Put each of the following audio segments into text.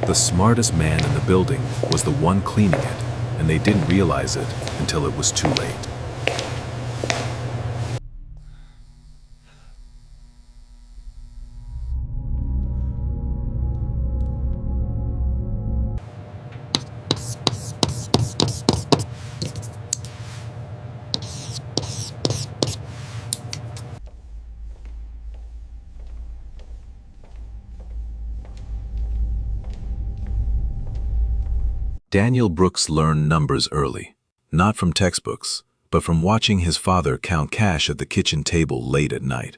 The smartest man in the building was the one cleaning it, and they didn't realize it until it was too late. Daniel Brooks learned numbers early, not from textbooks, but from watching his father count cash at the kitchen table late at night.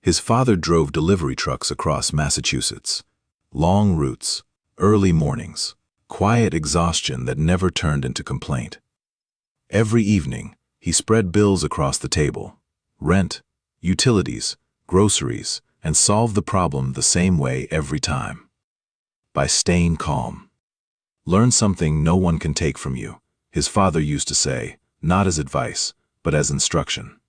His father drove delivery trucks across Massachusetts. Long routes, early mornings, quiet exhaustion that never turned into complaint. Every evening, he spread bills across the table, rent, utilities, groceries, and solved the problem the same way every time. By staying calm. Learn something no one can take from you, his father used to say, not as advice, but as instruction.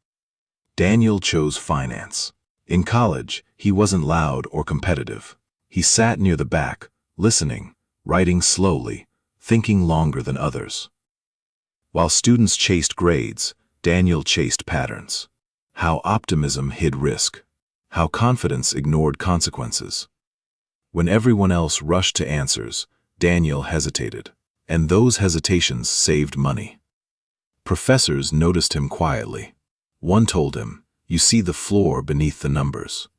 Daniel chose finance. In college, he wasn't loud or competitive. He sat near the back, listening, writing slowly, thinking longer than others. While students chased grades, Daniel chased patterns. How optimism hid risk. How confidence ignored consequences. When everyone else rushed to answers, Daniel hesitated, and those hesitations saved money. Professors noticed him quietly. One told him, "You see the floor beneath the numbers."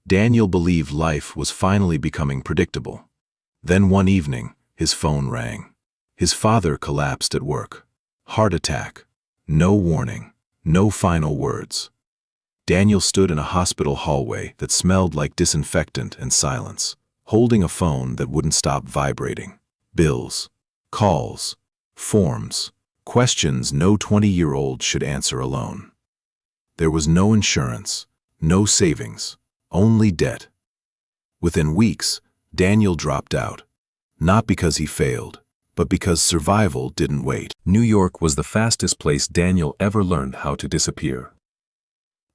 Daniel believed life was finally becoming predictable. Then one evening, his phone rang. His father collapsed at work. Heart attack. No warning. No final words. Daniel stood in a hospital hallway that smelled like disinfectant and silence, holding a phone that wouldn't stop vibrating. Bills, calls, forms, questions no 20-year-old should answer alone. There was no insurance, no savings, only debt. Within weeks, Daniel dropped out, not because he failed, but because survival didn't wait. New York was the fastest place Daniel ever learned how to disappear.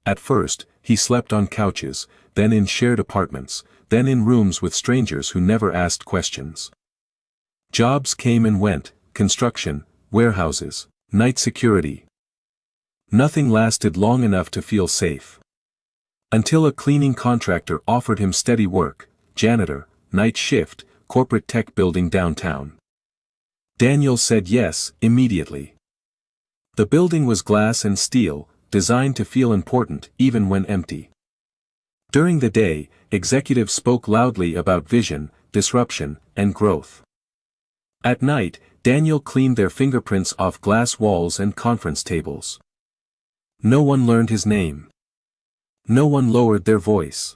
At first, he slept on couches, then in shared apartments, then in rooms with strangers who never asked questions. Jobs came and went, construction, warehouses, night security. Nothing lasted long enough to feel safe. Until a cleaning contractor offered him steady work, janitor, night shift, corporate tech building downtown. Daniel said yes, immediately. The building was glass and steel, designed to feel important even when empty. During the day, executives spoke loudly about vision, disruption, and growth. At night, Daniel cleaned their fingerprints off glass walls and conference tables. No one learned his name. No one lowered their voice.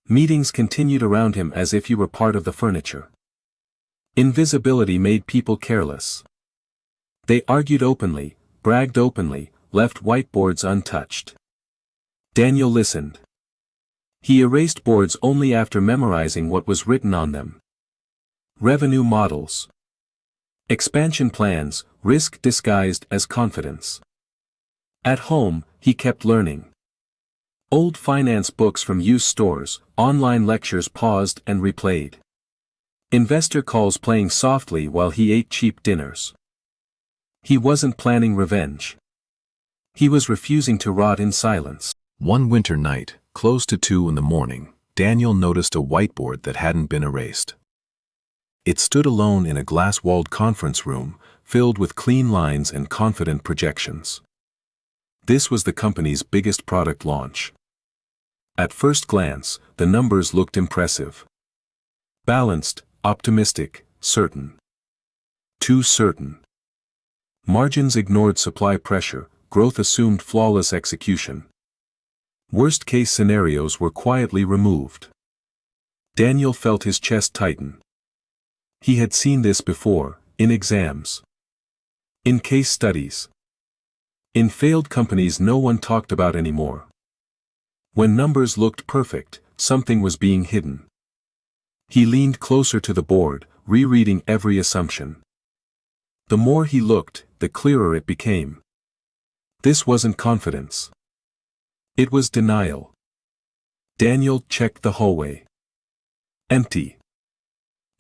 Meetings continued around him as if he were part of the furniture. Invisibility made people careless. They argued openly, bragged openly, left whiteboards untouched. Daniel listened. He erased boards only after memorizing what was written on them. Revenue models. Expansion plans, risk disguised as confidence. At home, he kept learning. Old finance books from used stores, online lectures paused and replayed. Investor calls playing softly while he ate cheap dinners. He wasn't planning revenge. He was refusing to rot in silence. One winter night, close to 2 in the morning, Daniel noticed a whiteboard that hadn't been erased. It stood alone in a glass-walled conference room, filled with clean lines and confident projections. This was the company's biggest product launch. At first glance, the numbers looked impressive. Balanced, optimistic, certain. Too certain. Margins ignored supply pressure, growth assumed flawless execution. Worst-case scenarios were quietly removed. Daniel felt his chest tighten. He had seen this before, in exams. In case studies. In failed companies no one talked about anymore. When numbers looked perfect, something was being hidden. He leaned closer to the board, rereading every assumption. The more he looked, the clearer it became. This wasn't confidence. It was denial. Daniel checked the hallway. Empty.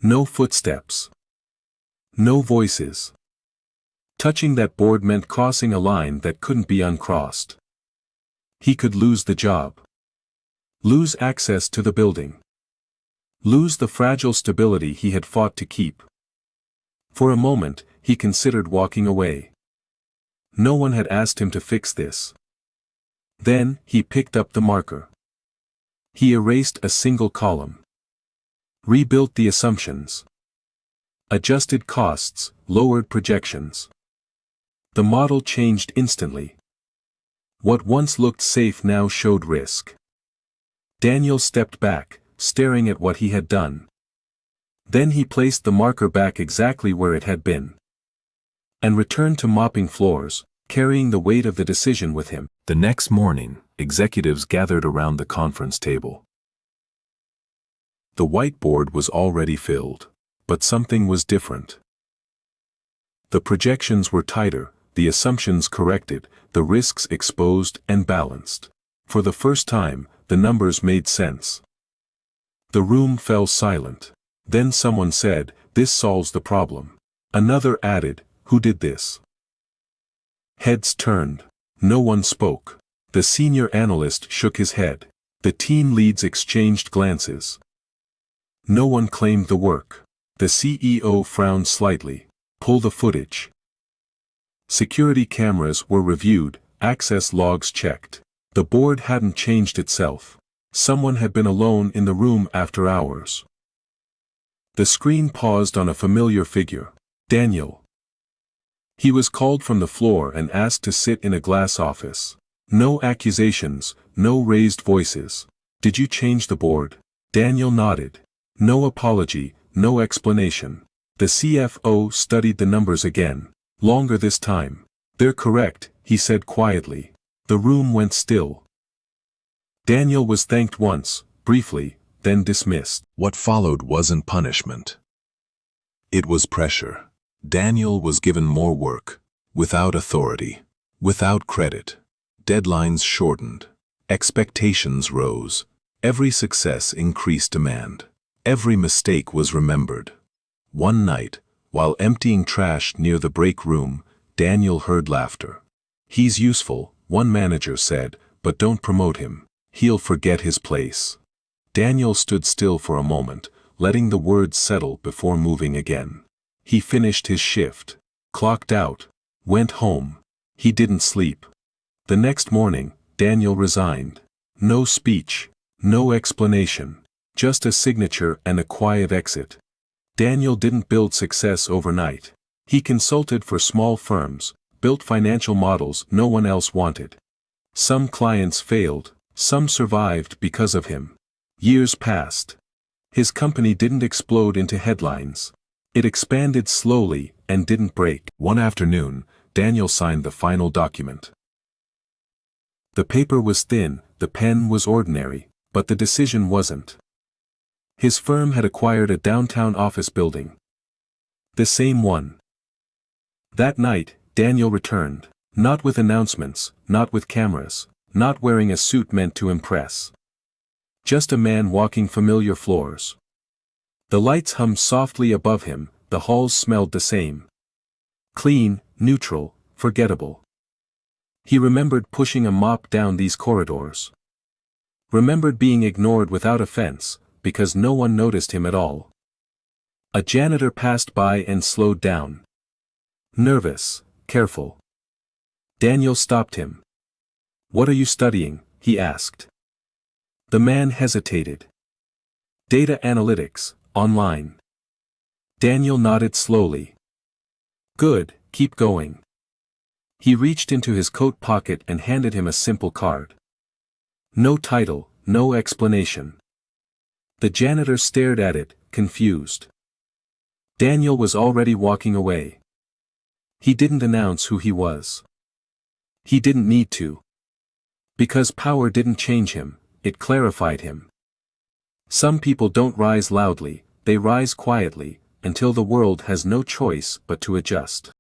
No footsteps. No voices. Touching that board meant crossing a line that couldn't be uncrossed. He could lose the job. Lose access to the building. Lose the fragile stability he had fought to keep. For a moment, he considered walking away. No one had asked him to fix this. Then, he picked up the marker. He erased a single column. Rebuilt the assumptions. Adjusted costs, lowered projections. The model changed instantly. What once looked safe now showed risk. Daniel stepped back, staring at what he had done. Then he placed the marker back exactly where it had been. And returned to mopping floors, carrying the weight of the decision with him. The next morning, executives gathered around the conference table. The whiteboard was already filled, but something was different. The projections were tighter, the assumptions corrected, the risks exposed and balanced. For the first time, the numbers made sense. The room fell silent. Then someone said, "This solves the problem." Another added, "Who did this?" Heads turned. No one spoke. The senior analyst shook his head. The team leads exchanged glances. No one claimed the work. The CEO frowned slightly. "Pull the footage." Security cameras were reviewed, access logs checked. The board hadn't changed itself. Someone had been alone in the room after hours. The screen paused on a familiar figure. Daniel. He was called from the floor and asked to sit in a glass office. No accusations, no raised voices. "Did you change the board?" Daniel nodded. No apology, no explanation. The CFO studied the numbers again. Longer this time. "They're correct," he said quietly. The room went still. Daniel was thanked once, briefly, then dismissed. What followed wasn't punishment. It was pressure. Daniel was given more work, without authority, without credit. Deadlines shortened. Expectations rose. Every success increased demand. Every mistake was remembered. One night, while emptying trash near the break room, Daniel heard laughter. "He's useful," one manager said, "but don't promote him. He'll forget his place." Daniel stood still for a moment, letting the words settle before moving again. He finished his shift, clocked out, went home. He didn't sleep. The next morning, Daniel resigned. No speech, no explanation, just a signature and a quiet exit. Daniel didn't build success overnight. He consulted for small firms, built financial models no one else wanted. Some clients failed, some survived because of him. Years passed. His company didn't explode into headlines. It expanded slowly and didn't break. One afternoon, Daniel signed the final document. The paper was thin, the pen was ordinary, but the decision wasn't. His firm had acquired a downtown office building. The same one. That night, Daniel returned, not with announcements, not with cameras, not wearing a suit meant to impress. Just a man walking familiar floors. The lights hummed softly above him, the halls smelled the same. Clean, neutral, forgettable. He remembered pushing a mop down these corridors. Remembered being ignored without offense, because no one noticed him at all. A janitor passed by and slowed down. Nervous, careful. Daniel stopped him. "What are you studying?" he asked. The man hesitated. "Data analytics, online." Daniel nodded slowly. "Good, keep going." He reached into his coat pocket and handed him a simple card. No title, no explanation. The janitor stared at it, confused. Daniel was already walking away. He didn't announce who he was. He didn't need to. Because power didn't change him, it clarified him. Some people don't rise loudly, they rise quietly, until the world has no choice but to adjust.